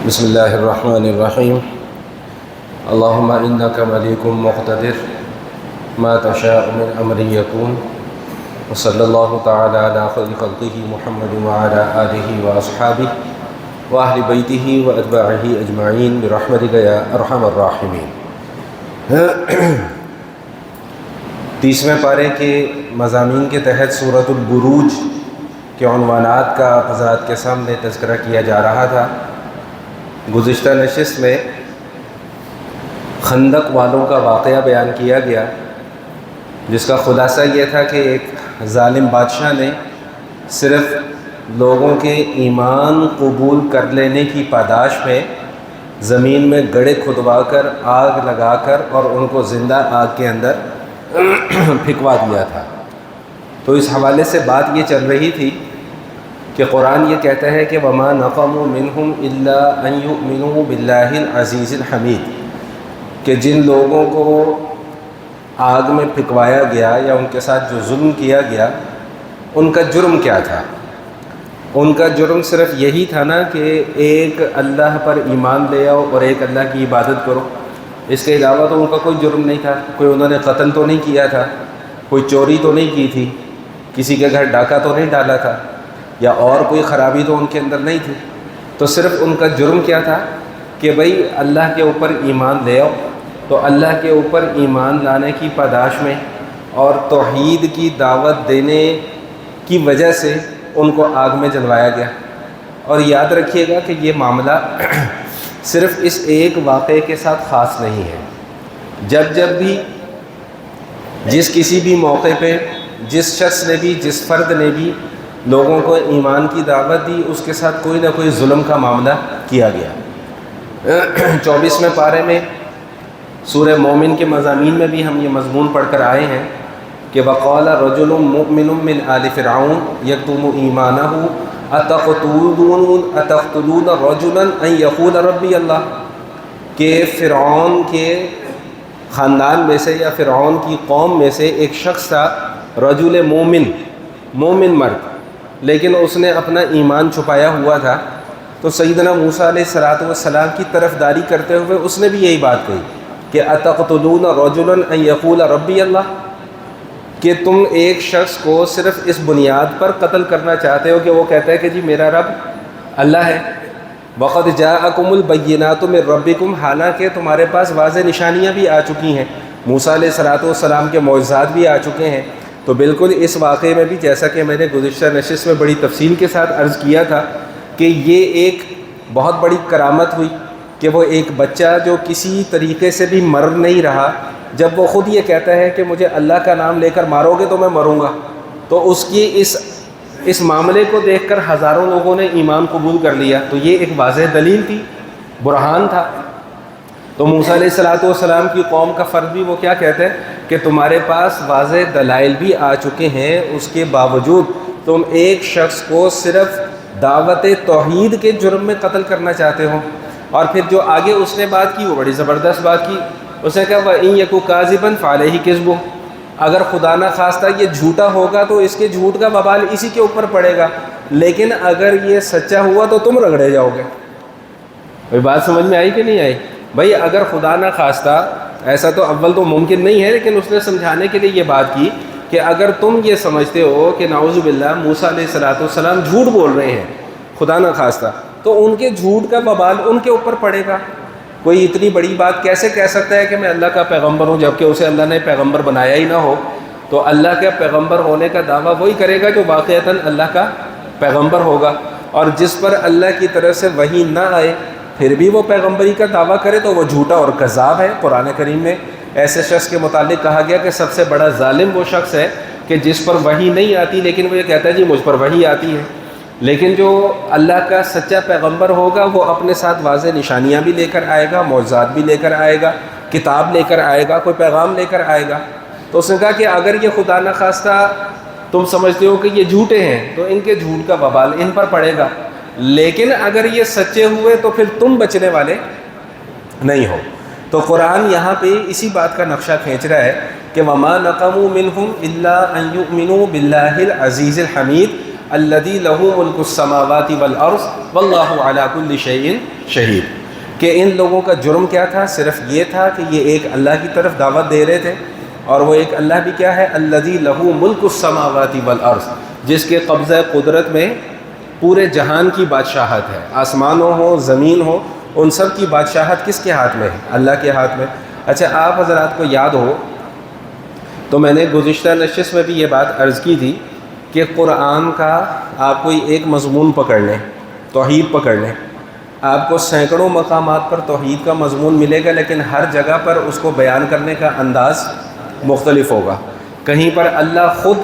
بسم اللہ الرحمن الرحیم اللہم انک ملیک مقتدر ما تشاء من امر یکون وصلی اللہ تعالی علی خیر خلقہ محمد وعلی آلہ واصحابہ واہل بیتہ واتباعہ اجمعین برحمتک یا ارحم الراحمین۔ 30ویں پارے کے مضامین کے تحت سورۃ البروج کے عنوانات کا حضرات کے سامنے تذکرہ کیا جا رہا تھا۔ گزشتہ نشست میں خندق والوں کا واقعہ بیان کیا گیا، جس کا خلاصہ یہ تھا کہ ایک ظالم بادشاہ نے صرف لوگوں کے ایمان قبول کر لینے کی پاداش میں زمین میں گڑھے کھدوا کر آگ لگا کر اور ان کو زندہ آگ کے اندر پھینکوا دیا تھا۔ تو اس حوالے سے بات یہ چل رہی تھی کہ قرآن یہ کہتا ہے کہ وَمَا نَقَمُوا مِنْهُمْ إِلَّا أَن يُؤْمِنُوا بِاللَّهِ الْعَزِيزِ الْحَمِيدِ کہ جن لوگوں کو آگ میں پھینکوایا گیا یا ان کے ساتھ جو ظلم کیا گیا، ان کا جرم کیا تھا؟ ان کا جرم صرف یہی تھا نا کہ ایک اللہ پر ایمان لے آؤ اور ایک اللہ کی عبادت کرو۔ اس کے علاوہ تو ان کا کوئی جرم نہیں تھا، کوئی انہوں نے قتل تو نہیں کیا تھا، کوئی چوری تو نہیں کی تھی، کسی کے گھر ڈاکہ تو نہیں ڈالا تھا، یا اور کوئی خرابی تو ان کے اندر نہیں تھی۔ تو صرف ان کا جرم کیا تھا کہ بھئی اللہ کے اوپر ایمان لے آؤ۔ تو اللہ کے اوپر ایمان لانے کی پاداش میں اور توحید کی دعوت دینے کی وجہ سے ان کو آگ میں جلوایا گیا۔ اور یاد رکھیے گا کہ یہ معاملہ صرف اس ایک واقعے کے ساتھ خاص نہیں ہے۔ جب بھی جس کسی بھی موقع پہ جس شخص نے بھی، جس فرد نے بھی لوگوں کو ایمان کی دعوت دی، اس کے ساتھ کوئی نہ کوئی ظلم کا معاملہ کیا گیا۔ 24ویں پارے میں سورہ مومن کے مضامین میں بھی ہم یہ مضمون پڑھ کر آئے ہیں کہ وَقَالَ رَجُلٌ مُؤْمِنٌ مِّنْ آلِ فِرْعَوْنَ يَكْتُمُ إِيمَانَهُ أَتَقْتُلُونَ رَجُلًا أَن يَقُولَ رَبِّيَ اللَّهُ کہ فرعون کے خاندان میں سے یا فرعون کی قوم میں سے ایک شخص تھا، رجل مومن مرد، لیکن اس نے اپنا ایمان چھپایا ہوا تھا۔ تو سیدنا موسیٰ علیہ السلام کی طرفداری کرتے ہوئے اس نے بھی یہی بات کہی کہ اتقتلون رجلا ان یقول ربی اللہ، کہ تم ایک شخص کو صرف اس بنیاد پر قتل کرنا چاہتے ہو کہ وہ کہتا ہے کہ جی میرا رب اللہ ہے۔ وقد جاءکم البینات من ربکم، حالانکہ تمہارے پاس واضح نشانیاں بھی آ چکی ہیں، موسیٰ علیہ السلام کے معجزات بھی آ چکے ہیں۔ تو بالکل اس واقعے میں بھی جیسا کہ میں نے گزشتہ نشست میں بڑی تفصیل کے ساتھ عرض کیا تھا کہ یہ ایک بہت بڑی کرامت ہوئی کہ وہ ایک بچہ جو کسی طریقے سے بھی مر نہیں رہا، جب وہ خود یہ کہتا ہے کہ مجھے اللہ کا نام لے کر مارو گے تو میں مروں گا، تو اس کی اس معاملے کو دیکھ کر ہزاروں لوگوں نے ایمان قبول کر لیا۔ تو یہ ایک واضح دلیل تھی، برہان تھا۔ تو موسیٰ علیہ السلام کی قوم کا فرد بھی وہ کیا کہتے ہیں کہ تمہارے پاس واضح دلائل بھی آ چکے ہیں، اس کے باوجود تم ایک شخص کو صرف دعوت توحید کے جرم میں قتل کرنا چاہتے ہو۔ اور پھر جو آگے اس نے بات کی وہ بڑی زبردست بات کی، اس نے کہا وَإِن يَكُ كَاذِبًا فَعَلَيْهِ كِذْبُهُ، اگر خدا نہ خواستہ یہ جھوٹا ہوگا تو اس کے جھوٹ کا وبال اسی کے اوپر پڑے گا، لیکن اگر یہ سچا ہوا تو تم رگڑے جاؤ گے۔ کوئی بات سمجھ میں آئی کہ نہیں آئی؟ بھئی اگر خدا نہ خواستہ، ایسا تو اول تو ممکن نہیں ہے، لیکن اس نے سمجھانے کے لیے یہ بات کی کہ اگر تم یہ سمجھتے ہو کہ نعوذ باللہ موسیٰ علیہ السلام جھوٹ بول رہے ہیں خدا نہ خواستہ، تو ان کے جھوٹ کا وبال ان کے اوپر پڑے گا۔ کوئی اتنی بڑی بات کیسے کہہ سکتا ہے کہ میں اللہ کا پیغمبر ہوں جبکہ اسے اللہ نے پیغمبر بنایا ہی نہ ہو؟ تو اللہ کے پیغمبر ہونے کا دعویٰ وہی کرے گا جو واقعتاً اللہ کا پیغمبر ہوگا، اور جس پر اللہ کی طرف سے وحی نہ آئے پھر بھی وہ پیغمبری کا دعویٰ کرے تو وہ جھوٹا اور کذاب ہے۔ قرآن کریم میں ایسے شخص کے متعلق کہا گیا کہ سب سے بڑا ظالم وہ شخص ہے کہ جس پر وحی نہیں آتی لیکن وہ یہ کہتا ہے جی مجھ پر وحی آتی ہے۔ لیکن جو اللہ کا سچا پیغمبر ہوگا وہ اپنے ساتھ واضح نشانیاں بھی لے کر آئے گا، معجزات بھی لے کر آئے گا، کتاب لے کر آئے گا، کوئی پیغام لے کر آئے گا۔ تو اس نے کہا کہ اگر یہ خدا نہ خواستہ تم سمجھتے ہو کہ یہ جھوٹے ہیں تو ان کے جھوٹ کا وبال ان پر پڑے گا، لیکن اگر یہ سچے ہوئے تو پھر تم بچنے والے نہیں ہو۔ تو قرآن یہاں پہ اسی بات کا نقشہ کھینچ رہا ہے کہ وَمَا نَقَمُوا مِنْهُمْ إِلَّا أَن يُؤْمِنُوا بِاللَّهِ الْعَزِيزِ الْحَمِيدِ، الذی لہ ملک السماوات والارض واللہ علی کل شیء شہید، کہ ان لوگوں کا جرم کیا تھا؟ صرف یہ تھا کہ یہ ایک اللہ کی طرف دعوت دے رہے تھے، اور وہ ایک اللہ بھی کیا ہے؟ الذی لہ ملک السماوات والارض، جس کے قبضہ قدرت میں پورے جہان کی بادشاہت ہے، آسمانوں ہو زمین ہو، ان سب کی بادشاہت کس کے ہاتھ میں ہے؟ اللہ کے ہاتھ میں۔ اچھا، آپ حضرات کو یاد ہو تو میں نے گزشتہ نشست میں بھی یہ بات عرض کی تھی کہ قرآن کا آپ کوئی ایک مضمون پکڑ لیں، توحید پکڑ لیں، آپ کو سینکڑوں مقامات پر توحید کا مضمون ملے گا، لیکن ہر جگہ پر اس کو بیان کرنے کا انداز مختلف ہوگا۔ کہیں پر اللہ خود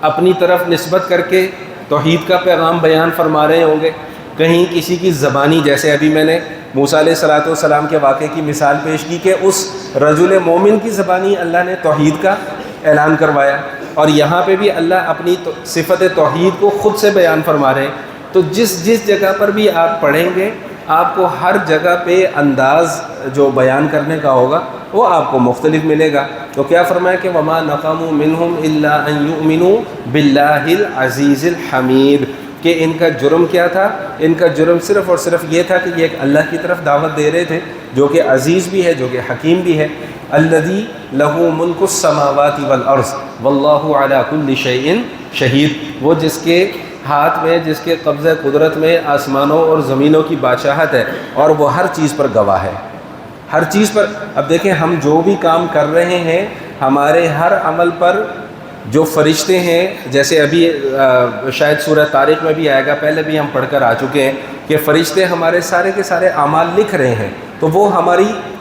اپنی طرف نسبت کر کے توحید کا پیغام بیان فرما رہے ہوں گے، کہیں کسی کی زبانی، جیسے ابھی میں نے موسیٰ علیہ الصلوۃ والسلام کے واقعے کی مثال پیش کی کہ اس رجل مومن کی زبانی اللہ نے توحید کا اعلان کروایا، اور یہاں پہ بھی اللہ اپنی صفت توحید کو خود سے بیان فرما رہے ہیں۔ تو جس جگہ پر بھی آپ پڑھیں گے، آپ کو ہر جگہ پہ انداز جو بیان کرنے کا ہوگا وہ آپ کو مختلف ملے گا۔ تو کیا فرمایا کہ وما نقموا منہم الا ان یؤمنوا باللہ العزیز الحمید، کہ ان کا جرم کیا تھا؟ ان کا جرم صرف اور صرف یہ تھا کہ یہ ایک اللہ کی طرف دعوت دے رہے تھے جو کہ عزیز بھی ہے، جو کہ حکیم بھی ہے۔ الذی لہ ملک السماوات والارض واللہ علی کل شیء شہید، وہ جس کے ہاتھ میں، جس کے قبضہ قدرت میں آسمانوں اور زمینوں کی بادشاہت ہے، اور وہ ہر چیز پر گواہ ہے، ہر چیز پر۔ اب دیکھیں، ہم جو بھی کام کر رہے ہیں، ہمارے ہر عمل پر جو فرشتے ہیں، جیسے ابھی شاید سورہ طارق میں بھی آئے گا، پہلے بھی ہم پڑھ کر آ چکے ہیں کہ فرشتے ہمارے سارے کے سارے اعمال لکھ رہے ہیں، تو وہ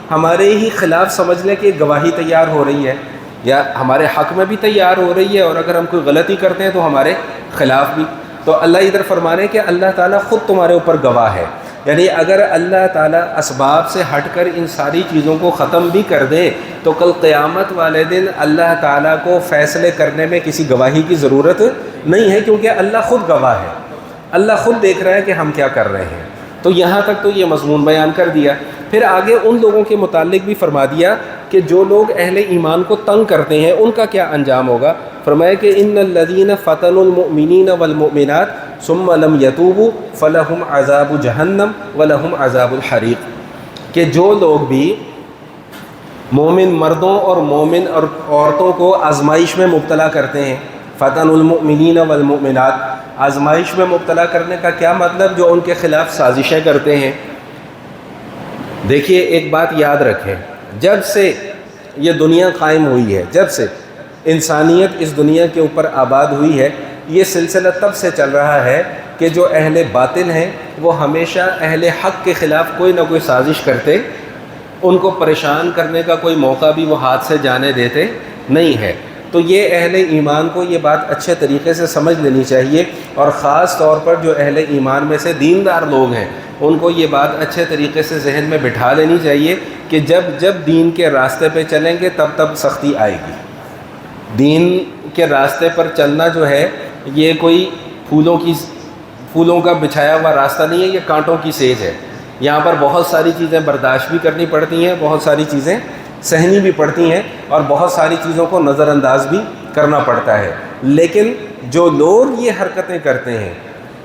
ہمارے ہی خلاف سمجھ لیں کہ گواہی تیار ہو رہی ہے، یا ہمارے حق میں بھی تیار ہو رہی ہے، اور اگر ہم کوئی غلطی کرتے ہیں تو ہمارے خلاف بھی۔ تو اللہ ادھر فرما رہے ہیں کہ اللہ تعالیٰ خود تمہارے اوپر گواہ ہے، یعنی اگر اللہ تعالیٰ اسباب سے ہٹ کر ان ساری چیزوں کو ختم بھی کر دے تو کل قیامت والے دن اللہ تعالیٰ کو فیصلے کرنے میں کسی گواہی کی ضرورت نہیں ہے، کیونکہ اللہ خود گواہ ہے، اللہ خود دیکھ رہا ہے کہ ہم کیا کر رہے ہیں۔ تو یہاں تک تو یہ مضمون بیان کر دیا۔ پھر آگے ان لوگوں کے متعلق بھی فرما دیا کہ جو لوگ اہل ایمان کو تنگ کرتے ہیں ان کا کیا انجام ہوگا۔ فرمایا کہ ان الذین فتنوا المؤمنین والمؤمنات ثم لم یتوبوا فلہم عذاب جہنم ولہم عذاب الحریق، کہ جو لوگ بھی مومن مردوں اور مومن اور عورتوں کو آزمائش میں مبتلا کرتے ہیں، فتنوا المؤمنین والمؤمنات، آزمائش میں مبتلا کرنے کا کیا مطلب؟ جو ان کے خلاف سازشیں کرتے ہیں۔ دیکھیے ایک بات یاد رکھیں، جب سے یہ دنیا قائم ہوئی ہے، جب سے انسانیت اس دنیا کے اوپر آباد ہوئی ہے، یہ سلسلہ تب سے چل رہا ہے کہ جو اہل باطل ہیں وہ ہمیشہ اہل حق کے خلاف کوئی نہ کوئی سازش کرتے، ان کو پریشان کرنے کا کوئی موقع بھی وہ ہاتھ سے جانے دیتے نہیں ہے۔ تو یہ اہل ایمان کو یہ بات اچھے طریقے سے سمجھ لینی چاہیے، اور خاص طور پر جو اہل ایمان میں سے دیندار لوگ ہیں ان کو یہ بات اچھے طریقے سے ذہن میں بٹھا لینی چاہیے کہ جب دین کے راستے پہ چلیں گے تب سختی آئے گی۔ دین کے راستے پر چلنا جو ہے یہ کوئی پھولوں کا بچھایا ہوا راستہ نہیں ہے، یہ کانٹوں کی سیج ہے۔ یہاں پر بہت ساری چیزیں برداشت بھی کرنی پڑتی ہیں، بہت ساری چیزیں سہنی بھی پڑتی ہیں، اور بہت ساری چیزوں کو نظر انداز بھی کرنا پڑتا ہے۔ لیکن جو لوگ یہ حرکتیں کرتے ہیں،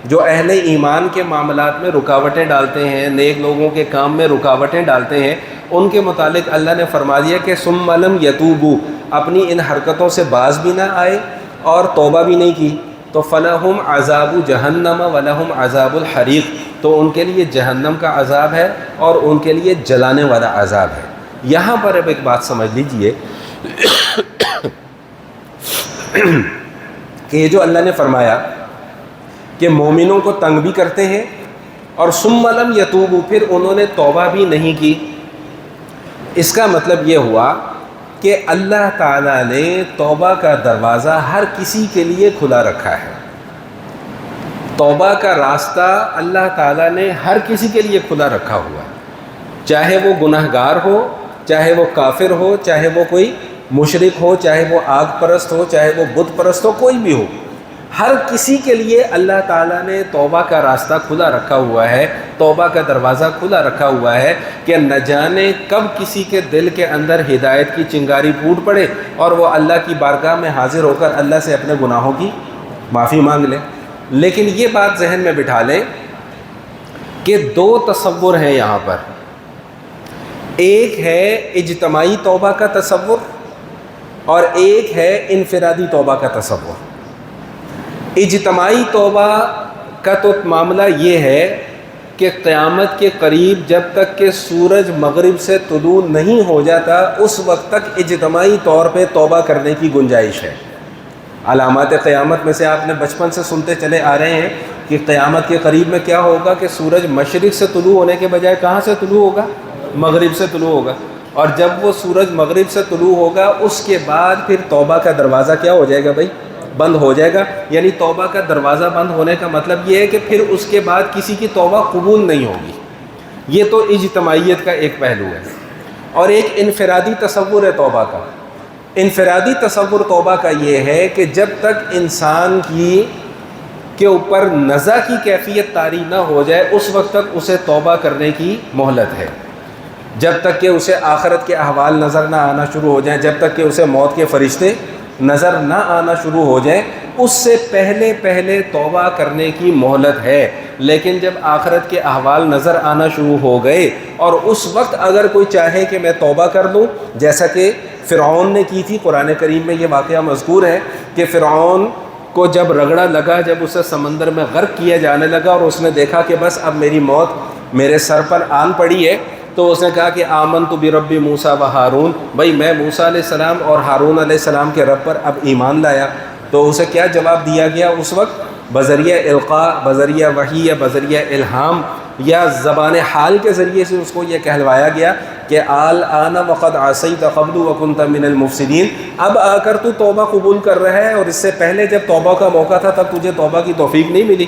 جو اہل ایمان کے معاملات میں رکاوٹیں ڈالتے ہیں، نیک لوگوں کے کام میں رکاوٹیں ڈالتے ہیں، ان کے متعلق اللہ نے فرما دیا کہ ثم لم یتوبوا، اپنی ان حرکتوں سے باز بھی نہ آئے اور توبہ بھی نہیں کی، تو فلہم عذاب جہنم ولہم عذاب الحریق، تو ان کے لیے جہنم کا عذاب ہے اور ان کے لیے جلانے والا عذاب ہے۔ یہاں پر اب ایک بات سمجھ لیجئے کہ یہ جو اللہ نے فرمایا کہ مومنوں کو تنگ بھی کرتے ہیں اور ثم لم یتوبوا، پھر انہوں نے توبہ بھی نہیں کی، اس کا مطلب یہ ہوا کہ اللہ تعالیٰ نے توبہ کا دروازہ ہر کسی کے لیے کھلا رکھا ہے۔ توبہ کا راستہ اللہ تعالیٰ نے ہر کسی کے لیے کھلا رکھا ہوا ہے، چاہے وہ گناہگار ہو، چاہے وہ کافر ہو، چاہے وہ کوئی مشرک ہو، چاہے وہ آگ پرست ہو، چاہے وہ بت پرست ہو، کوئی بھی ہو، ہر کسی کے لیے اللہ تعالیٰ نے توبہ کا راستہ کھلا رکھا ہوا ہے، توبہ کا دروازہ کھلا رکھا ہوا ہے کہ نہ جانے کب کسی کے دل کے اندر ہدایت کی چنگاری پھوٹ پڑے اور وہ اللہ کی بارگاہ میں حاضر ہو کر اللہ سے اپنے گناہوں کی معافی مانگ لے۔ لیکن یہ بات ذہن میں بٹھا لیں کہ دو تصور ہیں یہاں پر. ایک ہے اجتماعی توبہ کا تصور اور ایک ہے انفرادی توبہ کا تصور. اجتماعی توبہ کا تو معاملہ یہ ہے کہ قیامت کے قریب جب تک کہ سورج مغرب سے طلوع نہیں ہو جاتا اس وقت تک اجتماعی طور پہ توبہ کرنے کی گنجائش ہے. علامات قیامت میں سے آپ نے بچپن سے سنتے چلے آ رہے ہیں کہ قیامت کے قریب میں کیا ہوگا کہ سورج مشرق سے طلوع ہونے کے بجائے کہاں سے طلوع ہوگا؟ مغرب سے طلوع ہوگا. اور جب وہ سورج مغرب سے طلوع ہوگا اس کے بعد پھر توبہ کا دروازہ کیا ہو جائے گا بھائی؟ بند ہو جائے گا. یعنی توبہ کا دروازہ بند ہونے کا مطلب یہ ہے کہ پھر اس کے بعد کسی کی توبہ قبول نہیں ہوگی. یہ تو اجتماعیت کا ایک پہلو ہے. اور ایک انفرادی تصور ہے توبہ کا. انفرادی تصور توبہ کا یہ ہے کہ جب تک انسان کے اوپر نزع کی کیفیت طاری نہ ہو جائے اس وقت تک اسے توبہ کرنے کی مہلت ہے. جب تک کہ اسے آخرت کے احوال نظر نہ آنا شروع ہو جائیں، جب تک کہ اسے موت کے فرشتے نظر نہ آنا شروع ہو جائیں، اس سے پہلے توبہ کرنے کی مہلت ہے. لیکن جب آخرت کے احوال نظر آنا شروع ہو گئے اور اس وقت اگر کوئی چاہے کہ میں توبہ کر لوں، جیسا کہ فرعون نے کی تھی، قرآن کریم میں یہ واقعہ مذکور ہے کہ فرعون کو جب رگڑا لگا، جب اسے سمندر میں غرق کیا جانے لگا اور اس نے دیکھا کہ بس اب میری موت میرے سر پر آن پڑی ہے، تو اس نے کہا کہ آمنت برب موسیٰ و ہارون، بھائی میں موسیٰ علیہ السلام اور ہارون علیہ السلام کے رب پر اب ایمان لایا. تو اسے کیا جواب دیا گیا اس وقت؟ بذریعہ القاء، بذریعہ وحی یا بذریعہ الہام یا زبان حال کے ذریعے سے اس کو یہ کہلوایا گیا کہ الآن وقد عصیت قبل وکنت من المفسدین، اب آ کر تو توبہ قبول کر رہا ہے اور اس سے پہلے جب توبہ کا موقع تھا تب تجھے توبہ کی توفیق نہیں ملی.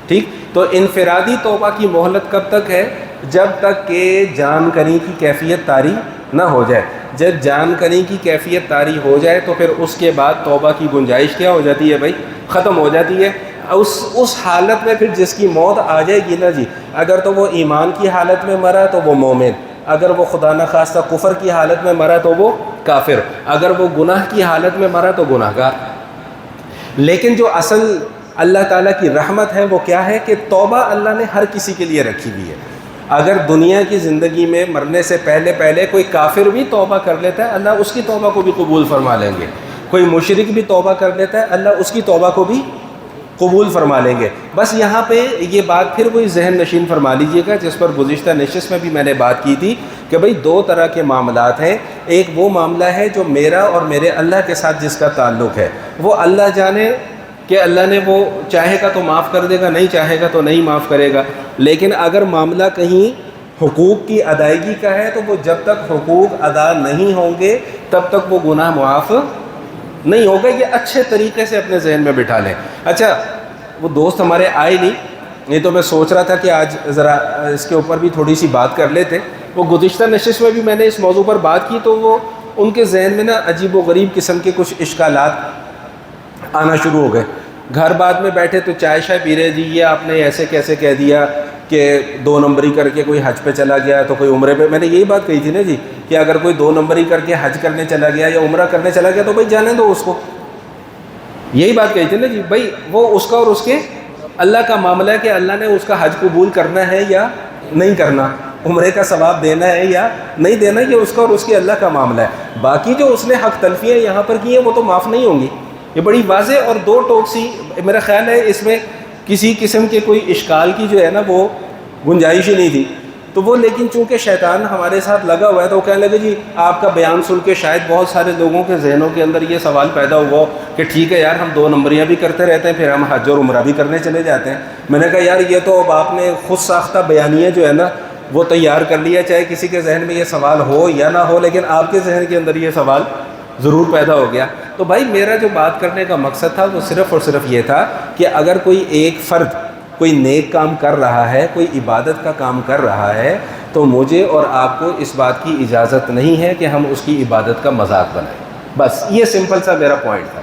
ٹھیک، تو انفرادی توبہ کی مہلت کب تک ہے؟ جب تک کہ جان کنی کی کیفیت طاری نہ ہو جائے. جب جان کنی کی کیفیت طاری ہو جائے تو پھر اس کے بعد توبہ کی گنجائش کیا ہو جاتی ہے بھائی؟ ختم ہو جاتی ہے. اس حالت میں پھر جس کی موت آ جائے گی نا جی، اگر تو وہ ایمان کی حالت میں مرا تو وہ مومن، اگر وہ خدا نخواستہ کفر کی حالت میں مرا تو وہ کافر، اگر وہ گناہ کی حالت میں مرا تو گناہ گار. لیکن جو اصل اللہ تعالیٰ کی رحمت ہے وہ کیا ہے کہ توبہ اللہ نے ہر کسی کے لیے رکھی ہوئی ہے. اگر دنیا کی زندگی میں مرنے سے پہلے کوئی کافر بھی توبہ کر لیتا ہے، اللہ اس کی توبہ کو بھی قبول فرما لیں گے. کوئی مشرک بھی توبہ کر لیتا ہے، اللہ اس کی توبہ کو بھی قبول فرما لیں گے. بس یہاں پہ یہ بات پھر وہی ذہن نشین فرما لیجئے گا جس پر گزشتہ نشست میں بھی میں نے بات کی تھی کہ بھئی دو طرح کے معاملات ہیں. ایک وہ معاملہ ہے جو میرا اور میرے اللہ کے ساتھ جس کا تعلق ہے، وہ اللہ جانے کہ اللہ نے وہ چاہے گا تو معاف کر دے گا، نہیں چاہے گا تو نہیں معاف کرے گا. لیکن اگر معاملہ کہیں حقوق کی ادائیگی کا ہے تو وہ جب تک حقوق ادا نہیں ہوں گے تب تک وہ گناہ معاف نہیں ہوگا. یہ اچھے طریقے سے اپنے ذہن میں بٹھا لیں. اچھا، وہ دوست ہمارے آئے نہیں تو میں سوچ رہا تھا کہ آج ذرا اس کے اوپر بھی تھوڑی سی بات کر لیتے. وہ گزشتہ نشست میں بھی میں نے اس موضوع پر بات کی تو وہ ان کے ذہن میں نا عجیب و غریب قسم کے کچھ اشکالات آنا شروع ہو گئے. گھر بعد میں بیٹھے تو چائے شائے پی رہے، جی یہ آپ نے ایسے کیسے کہہ دیا کہ 2 نمبری کر کے کوئی حج پہ چلا گیا تو کوئی عمرے پہ. میں نے یہی بات کہی تھی نا جی کہ اگر کوئی 2 نمبری کر کے حج کرنے چلا گیا یا عمرہ کرنے چلا گیا تو بھائی جانے دو اس کو. یہی بات کہی تھی نا جی، بھائی وہ اس کا اور اس کے اللہ کا معاملہ ہے کہ اللہ نے اس کا حج قبول کرنا ہے یا نہیں کرنا، عمرے کا ثواب دینا ہے یا نہیں دینا، یہ اس کا اور اس کے اللہ کا معاملہ ہے. باقی جو اس نے حق تلفیاں یہاں پر کی ہیں وہ تو معاف نہیں ہوں گی. یہ بڑی واضح اور 2 ٹوک سی میرا خیال ہے اس میں کسی قسم کے کوئی اشکال کی جو ہے نا وہ گنجائش ہی نہیں تھی. تو وہ لیکن چونکہ شیطان ہمارے ساتھ لگا ہوا ہے تو وہ کہنے لگے جی آپ کا بیان سن کے شاید بہت سارے لوگوں کے ذہنوں کے اندر یہ سوال پیدا ہوا کہ ٹھیک ہے یار ہم 2 نمبریاں بھی کرتے رہتے ہیں پھر ہم حج اور عمرہ بھی کرنے چلے جاتے ہیں. میں نے کہا یار یہ تو اب آپ نے خود ساختہ بیانیہ جو ہے نا وہ تیار کر لیا، چاہے کسی کے ذہن میں یہ سوال ہو یا نہ ہو لیکن آپ کے ذہن کے اندر یہ سوال ضرور پیدا ہو گیا. تو بھائی میرا جو بات کرنے کا مقصد تھا وہ صرف اور صرف یہ تھا کہ اگر کوئی ایک فرد کوئی نیک کام کر رہا ہے، کوئی عبادت کا کام کر رہا ہے تو مجھے اور آپ کو اس بات کی اجازت نہیں ہے کہ ہم اس کی عبادت کا مذاق بنائیں. بس یہ سمپل سا میرا پوائنٹ تھا.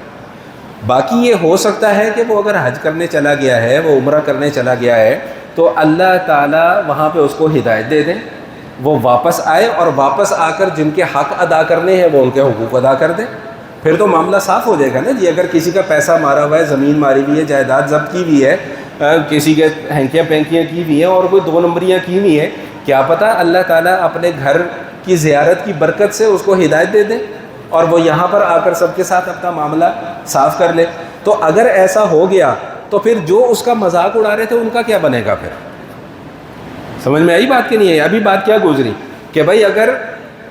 باقی یہ ہو سکتا ہے کہ وہ اگر حج کرنے چلا گیا ہے، وہ عمرہ کرنے چلا گیا ہے تو اللہ تعالیٰ وہاں پہ اس کو ہدایت دے دیں، وہ واپس آئے اور واپس آ کر جن کے حق ادا کرنے ہیں وہ ان کے حقوق ادا کر دیں. پھر تو معاملہ صاف ہو جائے گا نا جی. اگر کسی کا پیسہ مارا ہوا ہے، زمین ماری ہوئی ہے، جائیداد ضبط کی ہوئی ہے، کسی کے ہینکیاں پینکیاں کی ہوئی ہیں اور کوئی 2 نمبریاں کی ہوئی ہیں، کیا پتہ اللہ تعالیٰ اپنے گھر کی زیارت کی برکت سے اس کو ہدایت دے دے اور وہ یہاں پر آ کر سب کے ساتھ اپنا معاملہ صاف کر لے. تو اگر ایسا ہو گیا تو پھر جو اس کا مذاق اڑا رہے تھے ان کا کیا بنے گا پھر؟ سمجھ میں آئی بات کہ نہیں ہے؟ ابھی بات کیا گزری کہ بھائی اگر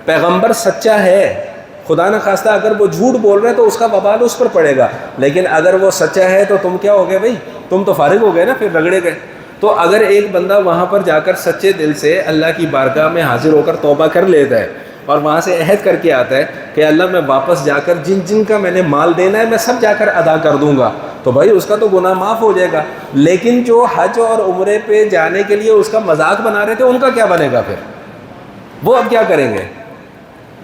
پیغمبر سچا ہے، خدا نہ خواستہ اگر وہ جھوٹ بول رہے ہیں تو اس کا وبال اس پر پڑے گا، لیکن اگر وہ سچا ہے تو تم کیا ہو گئے بھائی؟ تم تو فارغ ہو گئے نا، پھر رگڑے گئے. تو اگر ایک بندہ وہاں پر جا کر سچے دل سے اللہ کی بارگاہ میں حاضر ہو کر توبہ کر لیتا ہے اور وہاں سے عہد کر کے آتا ہے کہ اللہ میں واپس جا کر جن جن کا میں نے مال دینا ہے میں سب جا کر ادا کر دوں گا، تو بھائی اس کا تو گناہ معاف ہو جائے گا. لیکن جو حج اور عمرے پہ جانے کے لیے اس کا مذاق بنا رہے تھے ان کا کیا بنے گا پھر؟ وہ اب کیا کریں گے؟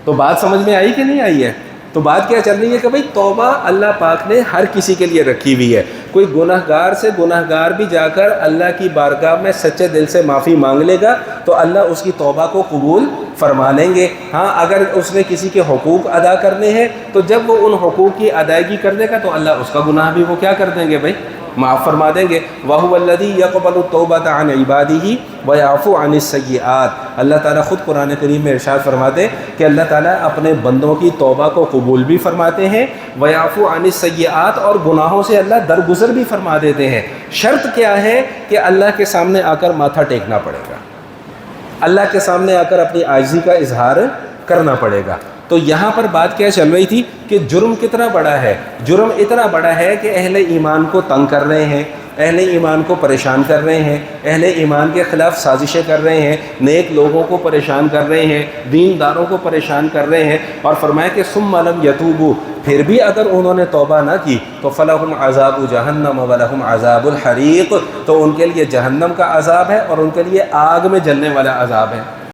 تو بات سمجھ میں آئی کہ نہیں آئی ہے؟ تو بات کیا چل رہی ہے کہ بھئی توبہ اللہ پاک نے ہر کسی کے لیے رکھی ہوئی ہے. کوئی گناہ گار سے گناہ گار بھی جا کر اللہ کی بارگاہ میں سچے دل سے معافی مانگ لے گا تو اللہ اس کی توبہ کو قبول فرما لیں گے. ہاں اگر اس نے کسی کے حقوق ادا کرنے ہیں تو جب وہ ان حقوق کی ادائیگی کر دے گا تو اللہ اس کا گناہ بھی وہ کیا کر دیں گے بھئی؟ معاف فرما دیں گے. وَهُوَ الَّذِي يَقْبَلُ التَّوْبَةَ عَنْ عِبَادِهِ وَيَعْفُو عَنِ السَّيِّئَاتِ. اللہ تعالیٰ خود قرآن کریم میں ارشاد فرماتے کہ اللہ تعالیٰ اپنے بندوں کی توبہ کو قبول بھی فرماتے ہیں، وَيَعْفُو عَنِ السَّيِّئَاتِ اور گناہوں سے اللہ درگزر بھی فرما دیتے ہیں. شرط کیا ہے کہ اللہ کے سامنے آ کر ماتھا ٹیکنا پڑے گا، اللہ کے سامنے آ کر اپنی عاجزی کا اظہار کرنا پڑے گا. تو یہاں پر بات کیا چل رہی تھی کہ جرم کتنا بڑا ہے؟ جرم اتنا بڑا ہے کہ اہل ایمان کو تنگ کر رہے ہیں، اہل ایمان کو پریشان کر رہے ہیں، اہل ایمان کے خلاف سازشیں کر رہے ہیں، نیک لوگوں کو پریشان کر رہے ہیں، دینداروں کو پریشان کر رہے ہیں. اور فرمایا کہ ثم لم یتوبوا، پھر بھی اگر انہوں نے توبہ نہ کی تو فلہم عذاب جہنم ولہم عذاب الحریق، تو ان کے لیے جہنم کا عذاب ہے اور ان کے لیے آگ میں جلنے والا عذاب ہے.